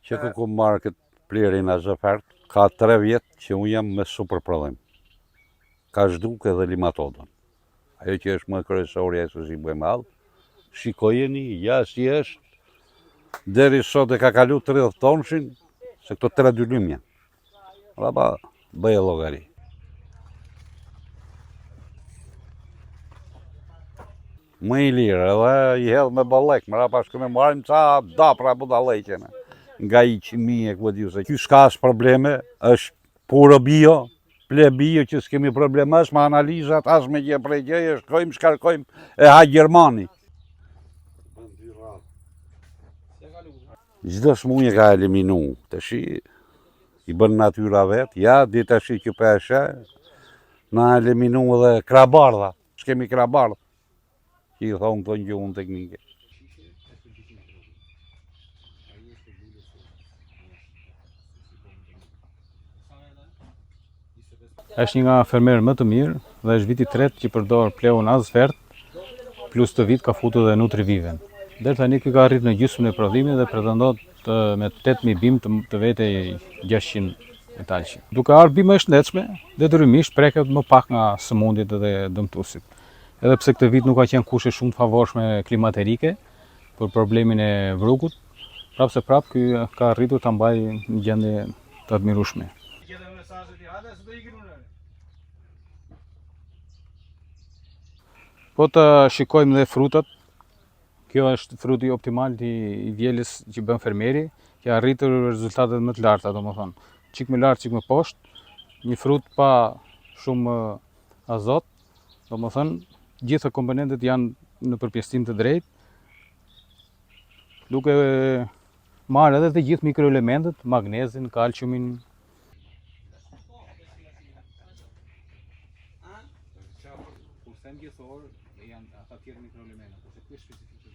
Që ku marrë këtë plerin a zëfert, ka 3 vjetë që unë jam me super prodhim. Ka zhduk edhe limatodën. Ajo që është më kryesorja e se si bëjmë allë, shikojeni, ja si është, deri sot e ka kalu 30 tonshin, se këto 3 dylim janë. Raba, bëje llogari. Më i lirë, edhe i hedh me ballek, mëra pas këme marrim ca dapra budallëqene. Nga i qimi e ku diu se ky s'ka as probleme, është puro bio, ple bio që s'kemi probleme as me analizat, as me gjë prej gjëje, shkojmë, shkarkojmë e ha Gjermani. Çdo smunje ka eliminu, tash i bën natyra vet, ja di tash që peshe, na eliminu edhe krabardha, s'kemi krabardh. Që i thonë këto gjuhën teknike. Është një nga fermerë më të mirë dhe është viti 3 që përdor pleun Azfert, plus të vit ka futur dhe Nutriviven. Deri tani ky ka arritur në gjysmën e prodhimit dhe pretendon me 8000 bim të vetej 600 metalqe. Duke ardhur bime e shëndetshme, detyrimisht preket më pak nga sëmundjet dhe dëmtuesit. Edhe pse këtë vit nuk ka qenë kushte shumë të favorshme klimaterike për problemin e vrukut, prapse ky ka arritur ta mbajë në gjendje të admirueshme. Po të shikojmë dhe frutat, kjo është fruti optimal i vjelës që bën fermeri, që arritur rezultatet më të larta, domethënë, çik më lart, çik më poshtë, një frut pa shumë azot, domethënë, gjitha komponentët janë në përpjestim të drejtë, duke marrë edhe të gjithë mikroelementët, magnezin, kalciumin. Janë ata tjerë mikroelementë, ose ky specifik të